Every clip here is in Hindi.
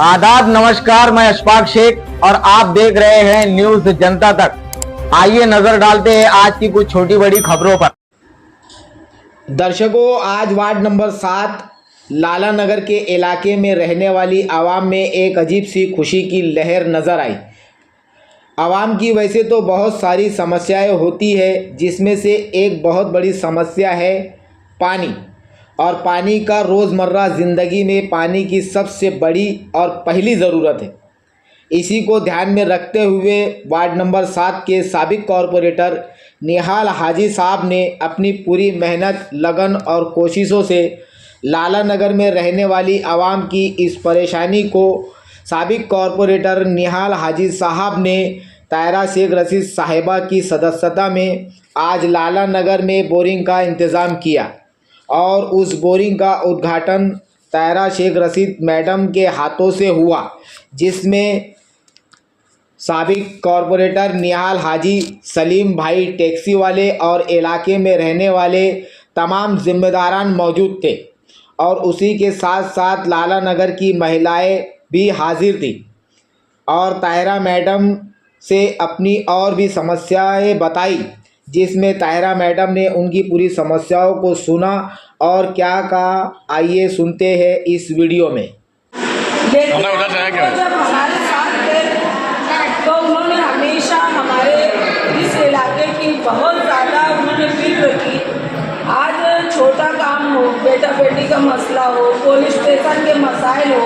आदाब, नमस्कार। मैं अशफाक शेख और आप देख रहे हैं न्यूज जनता तक। आइए नजर डालते हैं आज की कुछ छोटी बड़ी खबरों पर। दर्शकों, आज वार्ड नंबर 7 लाला नगर के इलाके में रहने वाली आवाम में एक अजीब सी खुशी की लहर नज़र आई। आवाम की वैसे तो बहुत सारी समस्याएं होती है, जिसमें से एक बहुत बड़ी समस्या है पानी। और पानी का रोज़मर्रा ज़िंदगी में पानी की सबसे बड़ी और पहली ज़रूरत है। इसी को ध्यान में रखते हुए वार्ड नंबर 7 के साबिक कॉरपोरेटर निहाल हाजी साहब ने अपनी पूरी मेहनत, लगन और कोशिशों से लाला नगर में रहने वाली आवाम की इस परेशानी को साबिक कॉरपोरेटर निहाल हाजी साहब ने तायरा शेख रशीद साहिबा की सदस्यता में आज लाला नगर में बोरिंग का इंतज़ाम किया और उस बोरिंग का उद्घाटन तायरा शेख रशीद मैडम के हाथों से हुआ, जिसमें साबिक कॉरपोरेटर निहाल हाजी, सलीम भाई टैक्सी वाले और इलाके में रहने वाले तमाम जिम्मेदारान मौजूद थे। और उसी के साथ साथ लाला नगर की महिलाएं भी हाजिर थी और तायरा मैडम से अपनी और भी समस्याएं बताई, जिसमें तायरा मैडम ने उनकी पूरी समस्याओं को सुना और क्या कहा, आइए सुनते हैं इस वीडियो में। जब हमारे साथ थे तो उन्होंने हमेशा हमारे इस इलाके की बहुत ज़्यादा उन्होंने फिक्र की। आज छोटा काम हो, बेटा बेटी का मसला हो, पुलिस स्टेशन के मसाइल हो,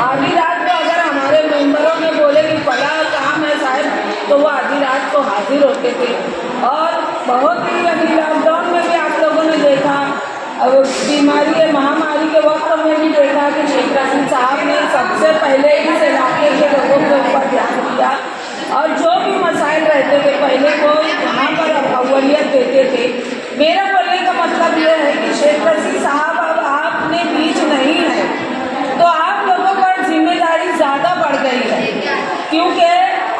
आधी रात को अगर हमारे मेंबरों में बोले कि बड़ा काम है साहब, तो वो आधी रात को हाजिर होते थे। और बहुत ही अभी लॉकडाउन में भी आप लोगों ने देखा, अब बीमारी है, महामारी के वक्त में भी देखा कि शेख रशीद साहब ने सबसे पहले इस इलाके के लोगों के ऊपर ध्यान दिया और जो भी मसाइल रहते थे पहले वो यहाँ पर अव्वलियत देते थे। मेरा बोलने का मतलब ये है कि शेख रशीद साहब अब आपने बीच नहीं है तो आप लोगों पर जिम्मेदारी ज़्यादा बढ़ गई है, क्योंकि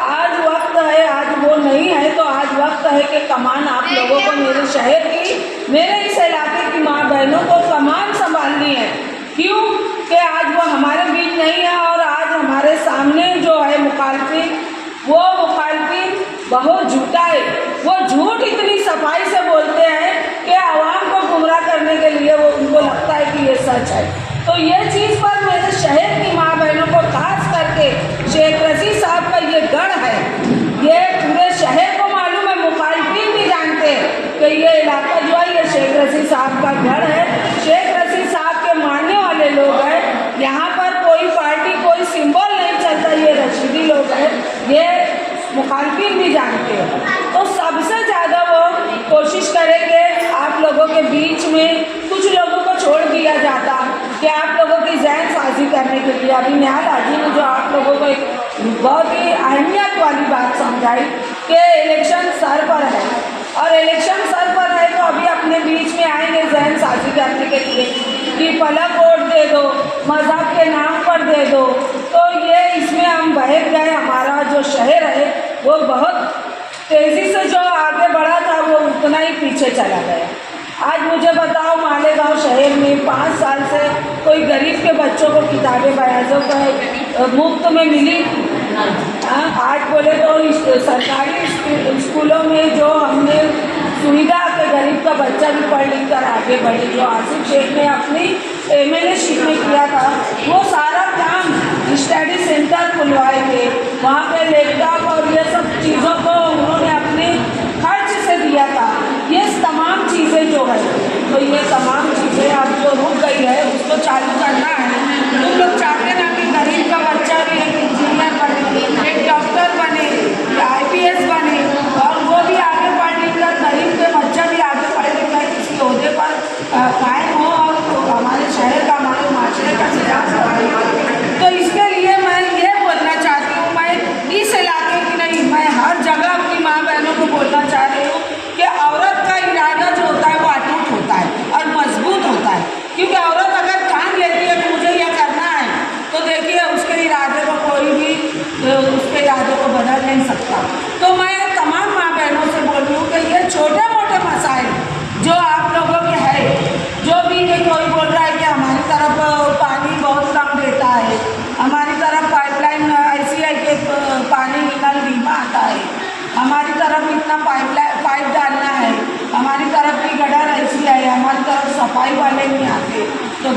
आज वक्त है, आज वो नहीं है तो आज वक्त है कि कमान आप लोगों को, मेरे शहर की, मेरे इस इलाके की माँ बहनों को कमान संभालनी है। क्यों कि आज वो हमारे बीच नहीं है और आज हमारे सामने जो है मुखालफिन, वो मुखालफिन बहुत झूठा है। वो झूठ इतनी सफाई से बोलते हैं कि आवाम को गुमराह करने के लिए वो उनको लगता है कि ये सच है। तो ये चीज़ पर मेरे शहर की माँ बहनों को खास करके शेख रशीद साहब का ये गढ़ है, ये पूरे शहर को मालूम है, मुखालफिन भी जानते हैं कि ये इलाका जो है ये शेख रशीद साहब का गढ़ है। शेख रशीद साहब के मानने वाले लोग हैं, यहाँ पर कोई पार्टी कोई सिंबल नहीं चलता, ये रशीदी लोग हैं, ये मुखालफिन भी जानते हैं। तो सबसे ज़्यादा वो कोशिश करेंगे आप लोगों के बीच में कुछ लोगों को छोड़ दिया जाता कि आप लोगों की जहन साजी करने के लिए। अभी निहाल हाजी ने जो आप लोगों को एक बहुत ही अहमियत वाली बात समझाई कि इलेक्शन सर पर है और इलेक्शन सर पर है तो अभी अपने बीच में आएंगे जहन साजी करने के लिए कि पलक वोट दे दो, मज़हब के नाम पर दे दो। तो ये इसमें हम बहक गए। हमारा जो शहर है वो बहुत तेज़ी से जो आगे बढ़ा था वो उतना ही पीछे चला गया। आज मुझे बताओ, मालेगांव शहर में 5 साल से कोई गरीब के बच्चों को किताबें बयाजों को मुफ्त में मिली। आज बोले तो सरकारी स्कूलों में जो हमने सुविधा के गरीब का बच्चा भी पढ़ लिख कर आगे बढ़े, जो आसिफ शेख ने अपनी MLA-शिप में किया था, वो सारा काम स्टडी सेंटर खुलवाए थे, वहाँ पे लैपटॉप और ये सब चीज़ों को उन्होंने अपने खर्च से दिया था। ये तमाम चीज़ें जो है, तो ये तमाम चीज़ें अब जो रुक गई है उसको चालू करना है। तुम लोग चाहते ना कि गरीब का बच्चा भी एक इंजीनियर बने, एक डॉक्टर बने, IPS बने और वो भी आगे पढ़ लिख कर, गरीब के बच्चा भी आगे पढ़ लिख कर किसी ओहदे पर कायम हो और तो हमारे शहर का, हमारे माशरे का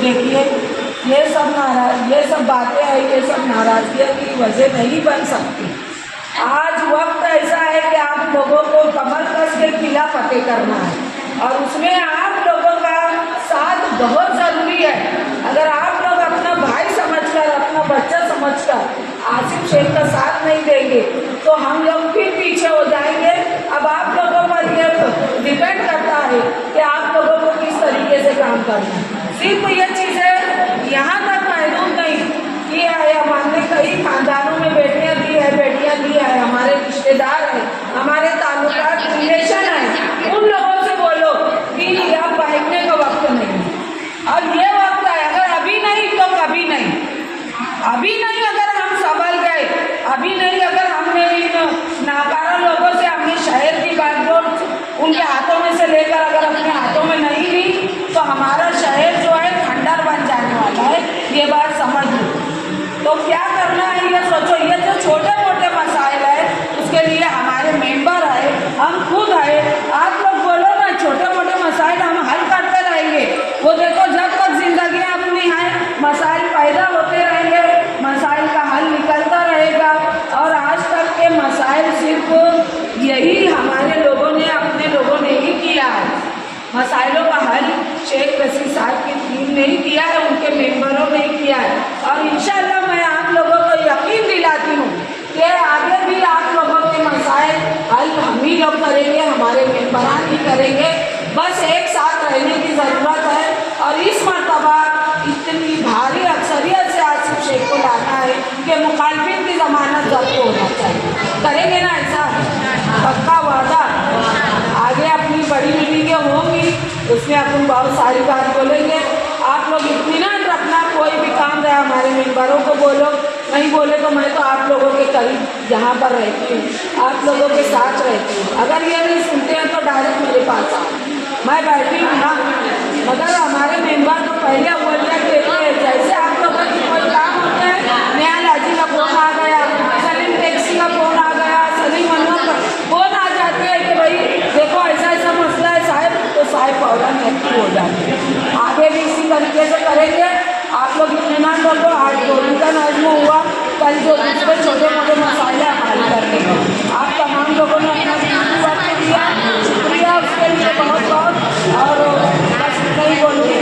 देखिए ये सब बातें हैं, ये सब नाराजगियों की वजह नहीं बन सकती। आज वक्त ऐसा है कि आप लोगों को कमर कस के किला फतेह करना है और उसमें आप लोगों का साथ बहुत ज़रूरी है। अगर आप लोग अपना भाई समझकर, अपना बच्चा समझकर आसिफ शेख का साथ नहीं देंगे तो हम लोग फिर पीछे हो जाएंगे। अब आप लोगों पर ये डिपेंड करता है कि आप लोगों को किस तरीके से काम करना है। सिर्फ ये चीज़ें यहाँ तक महदूद नहीं कि हमारे कई खानदानों में बेटियाँ दी है, हमारे रिश्तेदार हैं, हमारे ताल्लुका रिलेशन है, उन लोगों से बोलो कि अब बहकने का वक्त नहीं है। और ये वक्त है, अगर अभी नहीं तो कभी नहीं। अभी नहीं अगर हम संभल गए, अभी नहीं अगर हमने इन नाकारा लोगों से हमने शहर की बागडोर उनके हाथों में से लेकर अगर अपने हाथों में नहीं ली तो हमारा शहर जो है खंडर बन जाने वाला है। ये बात समझ लो। तो क्या करना है ये सोचो। ये जो छोटे मोटे मसाइल है उसके लिए हमारे मेंबर है, हम खुद है। आप लोग बोलो ना, छोटे मोटे मसाइल हम हल करते रहेंगे। वो देखो जब तक जिंदगी अपनी है मसाइल पैदा होते रहेंगे, मसाइल का हल निकलता रहेगा। और आज तक के मसाइल सिर्फ यही हमारे लोगों ने, अपने लोगों ने ही किया है। मसाइलों का हल शेख रशीद साहब की टीम ने ही किया है, उनके मेंबरों ने ही किया है। और इंशाल्लाह मैं आप लोगों को यकीन दिलाती हूँ कि आगे भी आप लोगों के मसाइल हल हम ही लोग करेंगे, हमारे मेंबरान ही करेंगे। बस एक साथ रहने की ज़रूरत है। और इस मरतबा इतनी भारी अक्सरियत से आसिफ शेख को लाना है कि मुखालफिन की ज़मानत जब्त होना चाहिए। करेंगे ना ऐसा? पक्का वादा। आगे अपनी बड़ी मीटिंगें होंगी, उसमें अपन बहुत सारी बात बोलेंगे। आप लोग इत्मीनान रखना, कोई भी काम रहे हमारे मेंबरों को बोलो, नहीं बोले तो मैं तो आप लोगों के करीब यहाँ पर रहती हूँ, आप लोगों के साथ रहती हूँ। अगर ये नहीं सुनते हैं तो डायरेक्ट मेरे पास आओ, मैं बैठी हूँ ना। मगर हमारे मेंबर तो पहले अव्वलियत देते हैं। जैसे आप लोगों की कोई काम होते हैं, नया लाजी का फोन आ गया, सलीम टैक्सी का फोन आ गया, सलीम अनवर का फोन आ जाते हैं कि भाई देखो ऐसा ऐसा मसला है साहब, तो साहब फौरन एक्टिव हो जाते हैं। आगे भी इसी तरीके से करेंगे। आप लोग इत्मीनान रखो। आज गोली का नज़्म हुआ, कल जो दूसरे छोटे मोटे मसाले हल करने आप तमाम लोगों ने अपना वक्त दिया, शुक्रिया उसके लिए बहुत बहुत। और बस नहीं बोलूँगी।